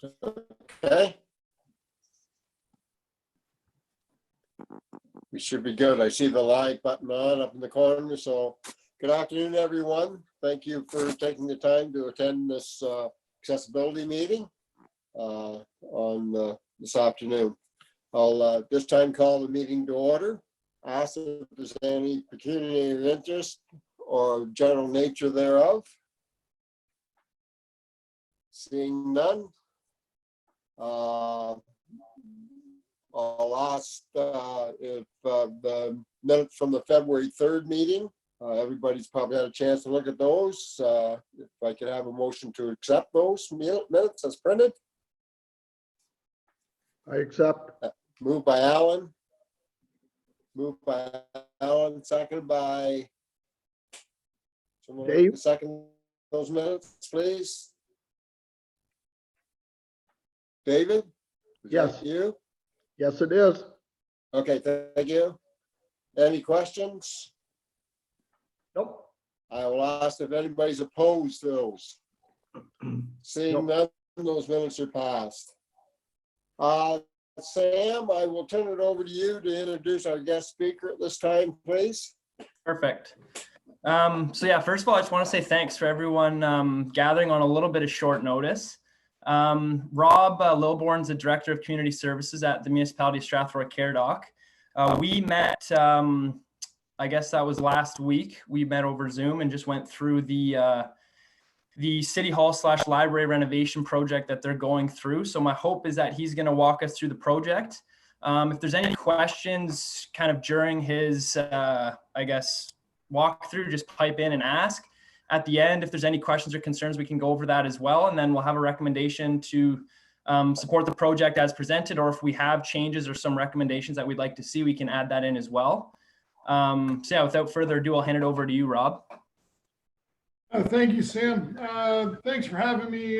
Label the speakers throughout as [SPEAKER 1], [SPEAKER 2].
[SPEAKER 1] Okay. We should be good. I see the live button on up in the corner. So good afternoon, everyone. Thank you for taking the time to attend this accessibility meeting on this afternoon. I'll this time call the meeting to order. Ask if there's any pecuniary interest or general nature thereof. Seeing none. I'll ask if the minutes from the February 3rd meeting, everybody's probably had a chance to look at those. If I could have a motion to accept those minutes as printed.
[SPEAKER 2] I accept.
[SPEAKER 1] Moved by Alan. Moved by Alan, seconded by someone.
[SPEAKER 2] Dave.
[SPEAKER 1] Second those minutes, please. David? Is
[SPEAKER 2] Yes.
[SPEAKER 1] that you?
[SPEAKER 2] Yes, it is.
[SPEAKER 1] Okay, thank you. Any questions?
[SPEAKER 2] Nope.
[SPEAKER 1] I will ask if anybody's opposed to those. Seeing none, those minutes are passed. Sam, I will turn it over to you to introduce our guest speaker at this time, please.
[SPEAKER 3] Perfect. So yeah, first of all, I just want to say thanks for everyone gathering on a little bit of short notice. Rob Lilborn's the Director of Community Services at the Municipality of Strathroy Caradoc. We met, I guess that was last week. We met over Zoom and just went through the City Hall / library renovation project that they're going through. So my hope is that he's going to walk us through the project. If there's any questions kind of during his, I guess, walkthrough, just pipe in and ask. At the end, if there's any questions or concerns, we can go over that as well. And then we'll have a recommendation to support the project as presented, or if we have changes or some recommendations that we'd like to see, we can add that in as well. So yeah, without further ado, I'll hand it over to you, Rob.
[SPEAKER 4] Thank you, Sam. Thanks for having me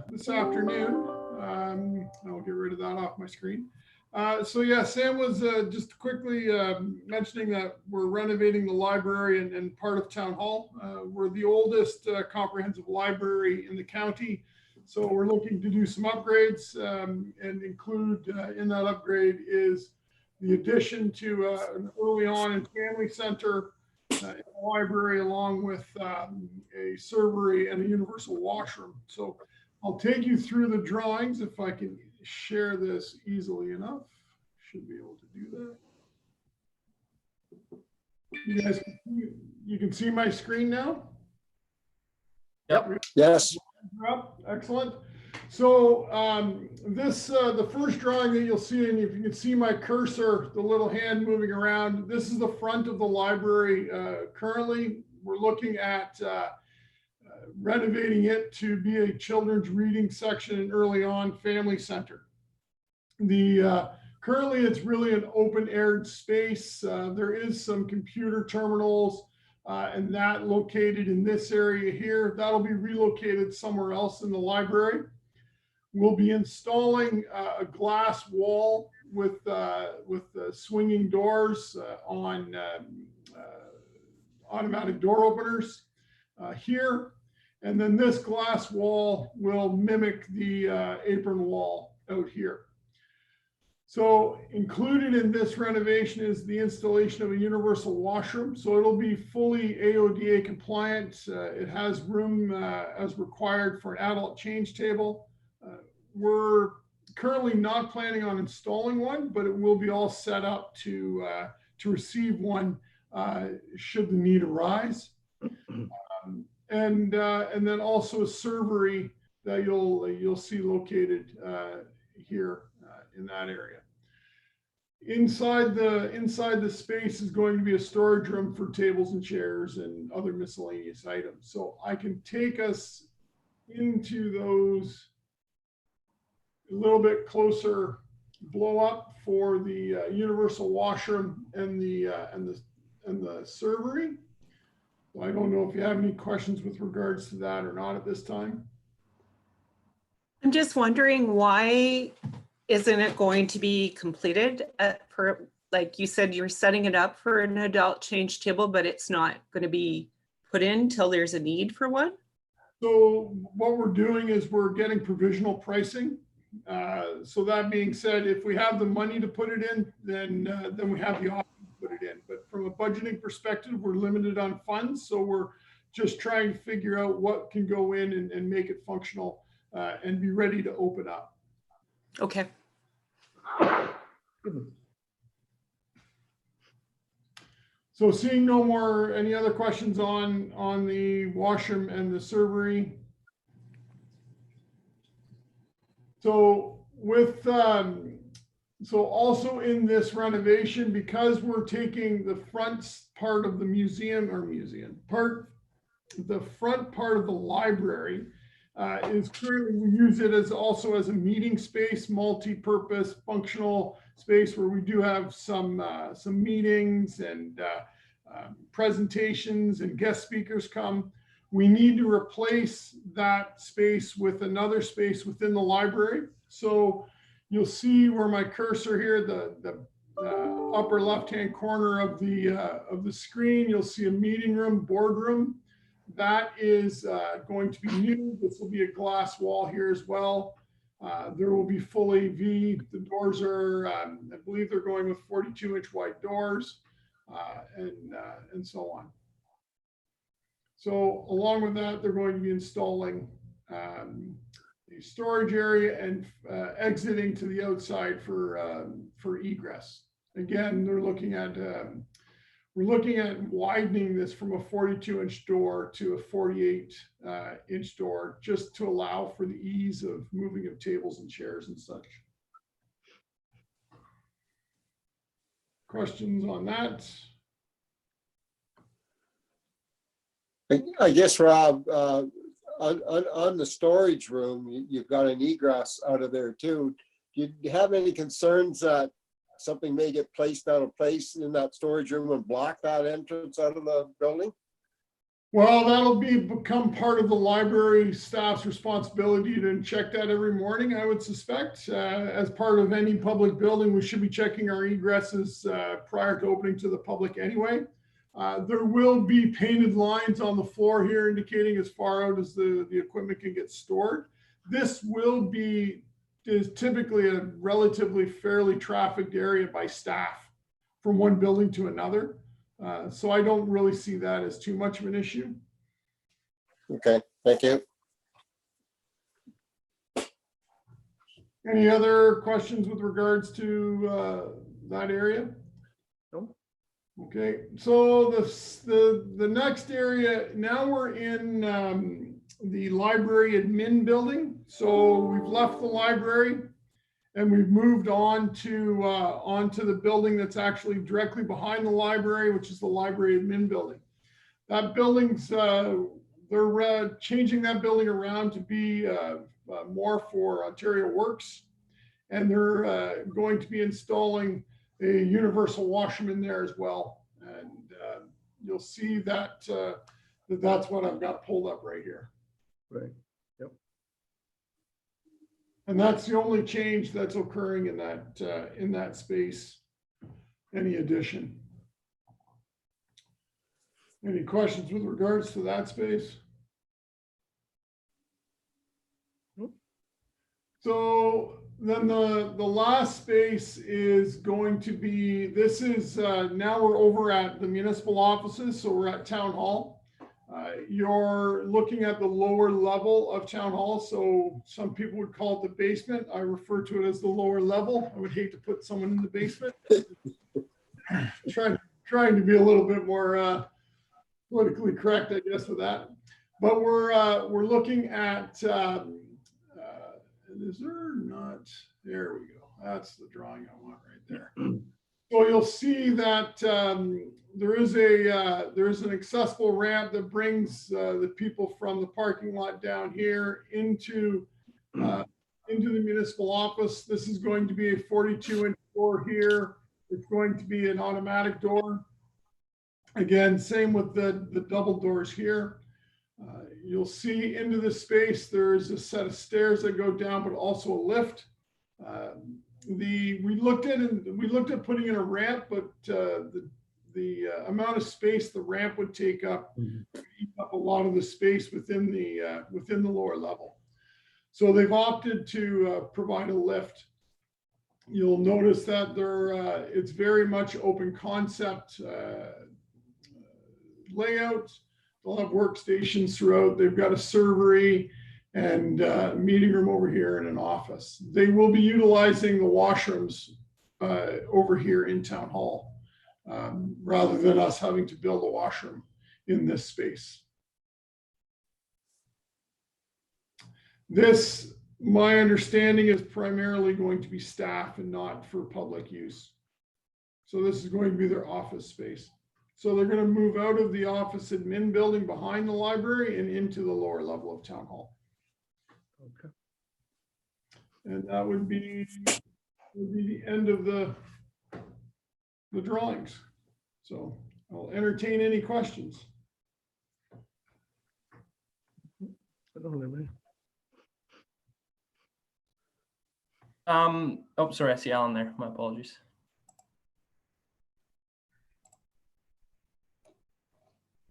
[SPEAKER 4] this afternoon. I'll get rid of that off my screen. So yeah, Sam was just quickly mentioning that we're renovating the library and part of Town Hall. We're the oldest comprehensive library in the county. So we're looking to do some upgrades and include in that upgrade is the addition to an early on and family center in the library, along with a servery and a universal washroom. So I'll take you through the drawings if I can share this easily enough. Should be able to do that. You guys, you can see my screen now?
[SPEAKER 3] Yep.
[SPEAKER 1] Yes.
[SPEAKER 4] Excellent. So the first drawing that you'll see, and if you can see my cursor, the little hand moving around, this is the front of the library. Currently, we're looking at renovating it to be a children's reading section and early on family center. Currently, it's really an open-aired space. There is some computer terminals and that located in this area here. That'll be relocated somewhere else in the library. We'll be installing a glass wall with swinging doors on automatic door openers here. And then this glass wall will mimic the apron wall out here. So included in this renovation is the installation of a universal washroom. So it'll be fully AODA compliant. It has room as required for an adult change table. We're currently not planning on installing one, but it will be all set up to receive one should the need arise. And then also a servery that you'll see located here in that area. Inside the space is going to be a storage room for tables and chairs and other miscellaneous items. So I can take us into those a little bit closer blow up for the universal washroom and the servery. So I don't know if you have any questions with regards to that or not at this time.
[SPEAKER 5] I'm just wondering, why isn't it going to be completed like you said, you're setting it up for an adult change table, but it's not going to be put in till there's a need for one?
[SPEAKER 4] So what we're doing is we're getting provisional pricing So that being said, if we have the money to put it in, then we have the option to put it in. But from a budgeting perspective, we're limited on funds. So we're just trying to figure out what can go in and make it functional and be ready to open up.
[SPEAKER 5] Okay.
[SPEAKER 4] So seeing no more, any other questions on the washroom and the servery? So with, so also in this renovation, because we're taking the front part of the the front part of the library is currently, we use it as also as a meeting space, multi-purpose functional space where we do have some meetings and presentations and guest speakers come. We need to replace that space with another space within the library. So you'll see where my cursor here, the upper left-hand corner of the screen, you'll see a meeting room, boardroom. That is going to be new. This will be a glass wall here as well. There will be full AV. The doors are, I believe they're going with 42-inch wide doors and so on. So along with that, they're going to be installing the storage area and exiting to the outside for egress. Again, they're looking at we're looking at widening this from a 42-inch door to a 48-inch door, just to allow for the ease of moving of tables and chairs and such. Questions on that?
[SPEAKER 1] I guess, Rob, on the storage room, you've got an egress out of there too. Do you have any concerns that something may get placed out of place in that storage room and block that entrance out of the building?
[SPEAKER 4] Well, that'll become part of the library staff's responsibility to check that every morning, I would suspect. As part of any public building, we should be checking our egresses prior to opening to the public anyway. There will be painted lines on the floor here indicating as far out as the equipment can get stored. This is typically a relatively fairly trafficked area by staff from one building to another. So I don't really see that as too much of an issue.
[SPEAKER 1] Okay, thank you.
[SPEAKER 4] Any other questions with regards to that area?
[SPEAKER 2] No.
[SPEAKER 4] Okay, so the next area, now we're in the library admin building. So we've left the library and we've moved on to onto the building that's actually directly behind the library, which is the library admin building. That building's they're changing that building around to be more for Ontario Works, and they're going to be installing a universal washroom in there as well. And you'll see that that's what I've got pulled up right here.
[SPEAKER 2] Right. Yep.
[SPEAKER 4] And that's the only change that's occurring in that space. Any addition? Any questions with regards to that space?
[SPEAKER 2] Nope.
[SPEAKER 4] So then the last space is going to be, this is, now we're over at the municipal offices. So we're at Town Hall. You're looking at the lower level of Town Hall. So some people would call it the basement. I refer to it as the lower level. I would hate to put someone in the basement. Trying to be a little bit more politically correct, I guess, with that. But we're looking at, is there not, there we go. That's the drawing I want right there. So you'll see that there is an accessible ramp that brings the people from the parking lot down here into the municipal office. This is going to be a 42-inch door here. It's going to be an automatic door. Again, same with the double doors here. You'll see into the space, there's a set of stairs that go down, but also a lift. We looked at putting in a ramp, but the amount of space the ramp would take up, eat up a lot of the space within the lower level. So they've opted to provide a lift. You'll notice that it's very much open concept layout. They'll have workstations throughout. They've got a servery and meeting room over here and an office. They will be utilizing the washrooms over here in Town Hall, rather than us having to build a washroom in this space. This, my understanding, is primarily going to be staff and not for public use. So this is going to be their office space. So they're going to move out of the office admin building behind the library and into the lower level of Town Hall.
[SPEAKER 2] Okay.
[SPEAKER 4] And that would be the end of the drawings. So I'll entertain any questions.
[SPEAKER 2] I don't have any.
[SPEAKER 3] Oh, sorry, I see Alan there. My apologies.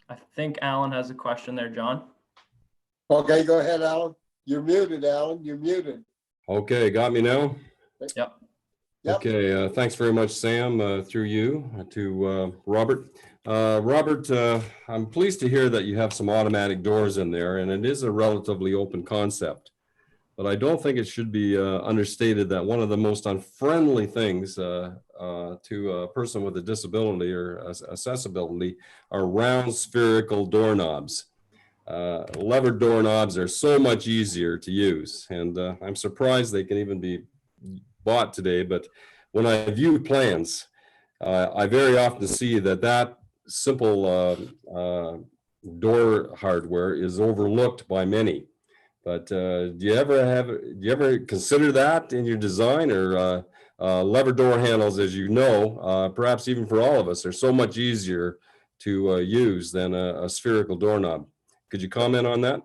[SPEAKER 3] I think Alan has a question there, John.
[SPEAKER 1] Okay, go ahead, Alan. You're muted, Alan. You're muted.
[SPEAKER 6] Okay, got me now?
[SPEAKER 3] Yep.
[SPEAKER 1] Yep.
[SPEAKER 6] Okay, thanks very much, Sam, through you to Robert. Robert, I'm pleased to hear that you have some automatic doors in there, and it is a relatively open concept. But I don't think it should be understated that one of the most unfriendly things to a person with a disability or accessibility are round spherical doorknobs. Levered doorknobs are so much easier to use, and I'm surprised they can even be bought today. But when I view plans, I very often see that simple door hardware is overlooked by many. But do you ever consider that in your design? Or lever door handles, as you know, perhaps even for all of us, are so much easier to use than a spherical doorknob. Could you comment on that?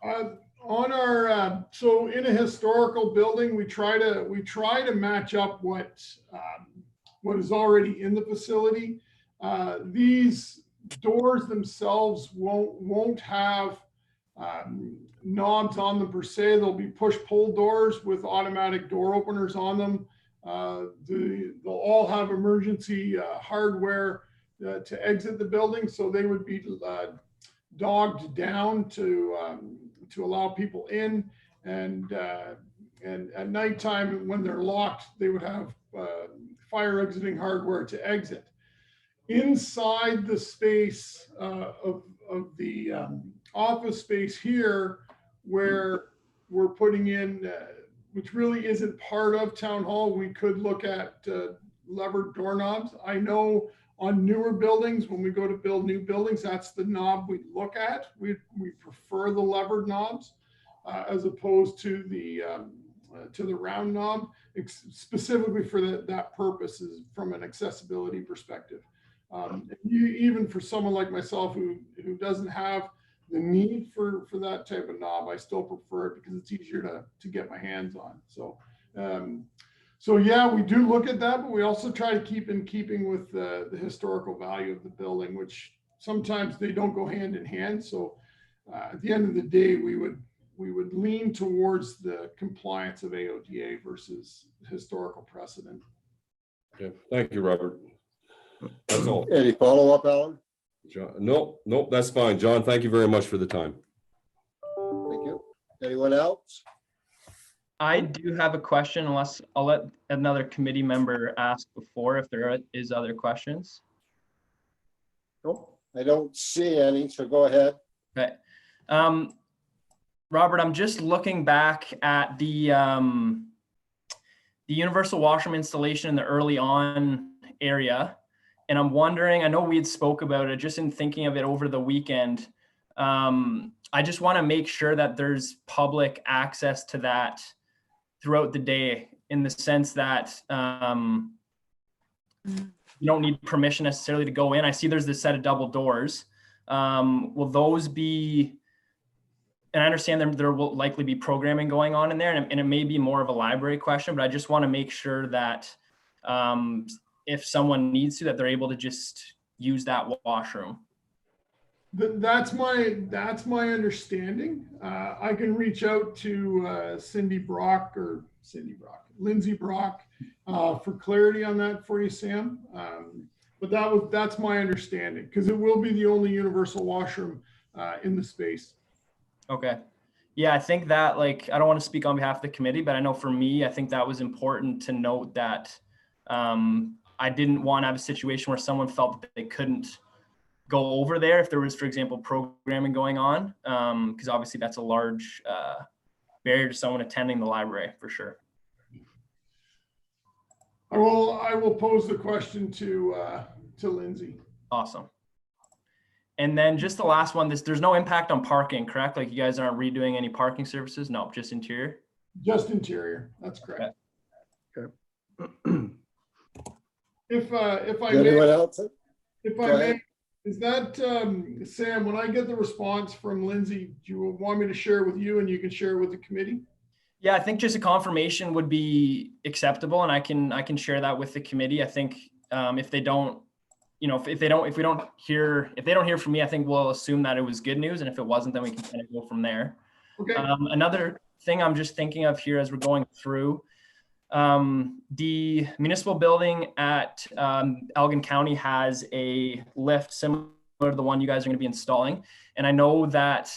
[SPEAKER 4] On our so in a historical building, we try to match up what is already in the facility. These doors themselves won't have knobs on them per se. They'll be push-pull doors with automatic door openers on them. They'll all have emergency hardware to exit the building, so they would be dogged down to allow people in. And at nighttime, when they're locked, they would have fire exiting hardware to exit. Inside the space of the office space here, where we're putting in, which really isn't part of Town Hall, we could look at levered doorknobs. I know on newer buildings, when we go to build new buildings, that's the knob we look at. We prefer the levered knobs as opposed to the round knob, specifically for that purpose, is from an accessibility perspective. Even for someone like myself who doesn't have the need for that type of knob, I still prefer it because it's easier to get my hands on. So yeah, we do look at that, but we also try to keep in keeping with the historical value of the building, which sometimes they don't go hand in hand. So at the end of the day, we would lean towards the compliance of AODA versus historical precedent.
[SPEAKER 6] Okay, thank you, Robert. That's all.
[SPEAKER 1] Any follow-up, Alan?
[SPEAKER 6] John, nope, that's fine. John, thank you very much for the time.
[SPEAKER 1] Thank you. Anyone else?
[SPEAKER 3] I do have a question, unless I'll let another committee member ask before if there is other questions.
[SPEAKER 1] Nope, I don't see any, so go ahead.
[SPEAKER 3] Okay. Robert, I'm just looking back at the universal washroom installation in the early on area. And I'm wondering, I know we had spoke about it, just in thinking of it over the weekend. I just want to make sure that there's public access to that throughout the day, in the sense that you don't need permission necessarily to go in. I see there's this set of double doors. Will those be, and I understand there will likely be programming going on in there, and it may be more of a library question, but I just want to make sure that if someone needs to, that they're able to just use that washroom.
[SPEAKER 4] That's my understanding. I can reach out to Lindsay Brock for clarity on that for you, Sam. But that's my understanding, because it will be the only universal washroom in the space.
[SPEAKER 3] Okay. Yeah, I think that, like, I don't want to speak on behalf of the committee, but I know for me, I think that was important to note that I didn't want to have a situation where someone felt that they couldn't go over there if there was, for example, programming going on, because obviously that's a large barrier to someone attending the library for sure.
[SPEAKER 4] I will pose the question to Lindsay.
[SPEAKER 3] Awesome. And then just the last one, there's no impact on parking, correct? Like, you guys aren't redoing any parking services? No, just interior?
[SPEAKER 4] Just interior, that's correct.
[SPEAKER 2] Okay.
[SPEAKER 4] If I
[SPEAKER 1] Anyone
[SPEAKER 4] may,
[SPEAKER 1] else?
[SPEAKER 4] if
[SPEAKER 1] Go
[SPEAKER 4] I
[SPEAKER 1] ahead.
[SPEAKER 4] may, is that, Sam, when I get the response from Lindsay, do you want me to share it with you and you can share it with the committee?
[SPEAKER 3] Yeah, I think just a confirmation would be acceptable, and I can share that with the committee. I think if they don't, you know, if they don't hear from me, I think we'll assume that it was good news, and if it wasn't, then we can kind of go from there.
[SPEAKER 4] Okay.
[SPEAKER 3] Another thing I'm just thinking of here as we're going through, the municipal building at Elgin County has a lift similar to the one you guys are going to be installing, and I know that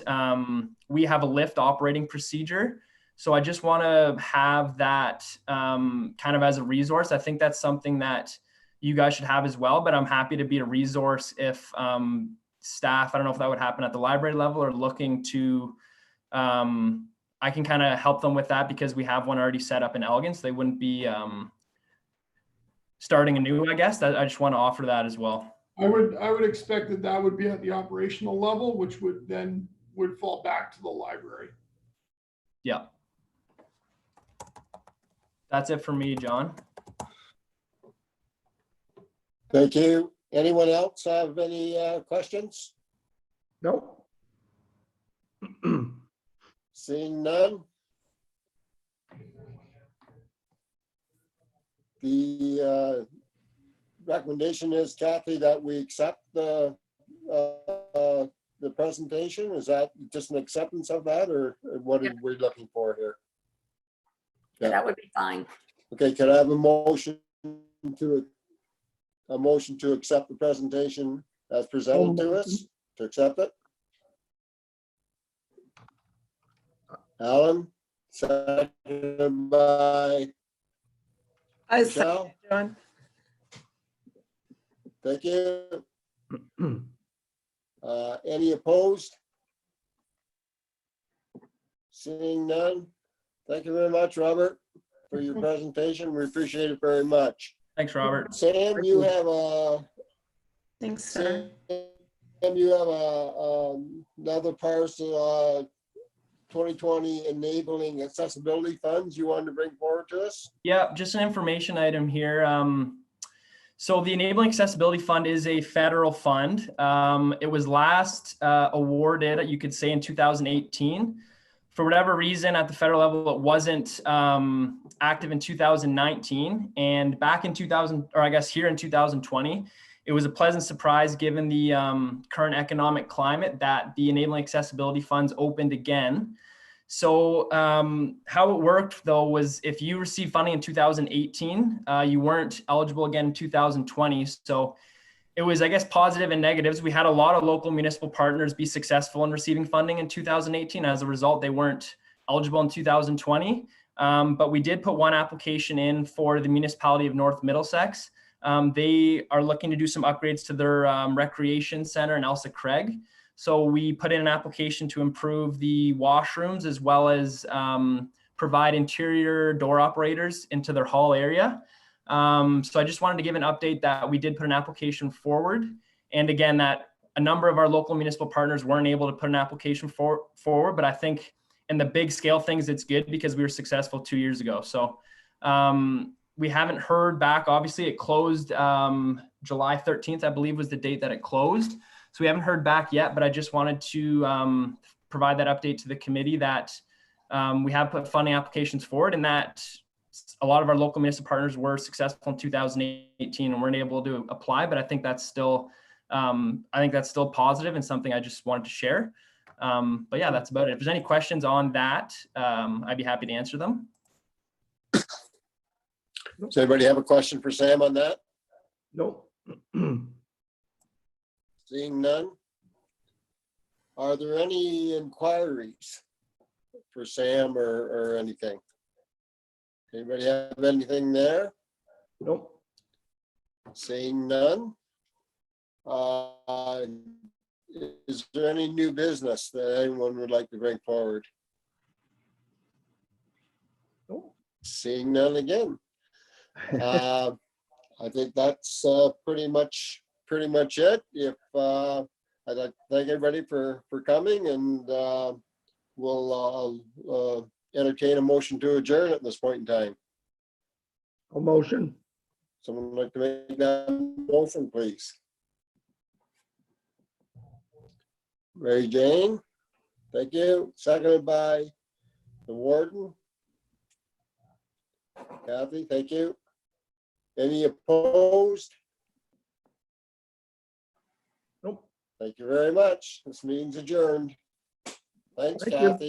[SPEAKER 3] we have a lift operating procedure. So I just want to have that kind of as a resource. I think that's something that you guys should have as well, but I'm happy to be a resource if staff, I don't know if that would happen at the library level, or looking to, I can kind of help them with that because we have one already set up in Elgin, so they wouldn't be starting anew, I guess. I just want to offer that as well.
[SPEAKER 4] I would expect that would be at the operational level, which would fall back to the library.
[SPEAKER 3] Yeah. That's it for me, John.
[SPEAKER 1] Thank you. Anyone else have any questions?
[SPEAKER 2] Nope.
[SPEAKER 1] Seeing none. The recommendation is, Kathy, that we accept the presentation. Is that just an acceptance of that, or what are we looking for here?
[SPEAKER 7] Yeah, that would be fine.
[SPEAKER 1] Okay, can I have a motion to accept the presentation as presented to us, to accept it? Alan, seconded by
[SPEAKER 5] I
[SPEAKER 1] Michelle.
[SPEAKER 5] second, John.
[SPEAKER 1] Thank you. Any opposed? Seeing none. Thank you very much, Robert, for your presentation. We appreciate it very much.
[SPEAKER 3] Thanks, Robert.
[SPEAKER 1] Sam, you have
[SPEAKER 5] Thanks, sir.
[SPEAKER 1] another parcel, 2020 enabling accessibility funds you wanted to bring forward to us?
[SPEAKER 3] Yeah, just an information item here. So the Enabling Accessibility Fund is a federal fund. It was last awarded, you could say, in 2018. For whatever reason, at the federal level, it wasn't active in 2019. And back in 2000, or I guess here in 2020, it was a pleasant surprise given the current economic climate that the Enabling Accessibility Funds opened again. So how it worked, though, was if you received funding in 2018, you weren't eligible again in 2020. So it was, I guess, positive and negatives. We had a lot of local municipal partners be successful in receiving funding in 2018. As a result, they weren't eligible in 2020. But we did put one application in for the municipality of North Middlesex. They are looking to do some upgrades to their recreation center in Elsa Craig. So we put in an application to improve the washrooms as well as provide interior door operators into their hall area. So I just wanted to give an update that we did put an application forward. And again, that a number of our local municipal partners weren't able to put an application forward, but I think in the big scale things, it's good because we were successful 2 years ago. So we haven't heard back. Obviously it closed July 13th, I believe was the date that it closed. So we haven't heard back yet, but I just wanted to provide that update to the committee that we have put funding applications forward, and that a lot of our local municipal partners were successful in 2018 and weren't able to apply, but I think that's still I think that's still positive and something I just wanted to share. But yeah, that's about it. If there's any questions on that, I'd be happy to answer them.
[SPEAKER 1] Does anybody have a question for Sam on that?
[SPEAKER 2] Nope.
[SPEAKER 1] Seeing none. Are there any inquiries for Sam or anything? Anybody have anything there?
[SPEAKER 2] Nope.
[SPEAKER 1] Seeing none. Is there any new business that anyone would like to bring forward?
[SPEAKER 2] Nope.
[SPEAKER 1] Seeing none again. I think that's pretty much it. If I'd like to thank everybody for coming, and we'll entertain a motion to adjourn at this point in time.
[SPEAKER 2] A motion.
[SPEAKER 1] Someone would like to make that motion, please? Mary Jane, thank you. Seconded by the warden. Kathy, thank you. Any opposed?
[SPEAKER 2] Nope.
[SPEAKER 1] Thank you very much. This meeting's adjourned. Thanks,
[SPEAKER 2] Thank you.
[SPEAKER 1] Kathy.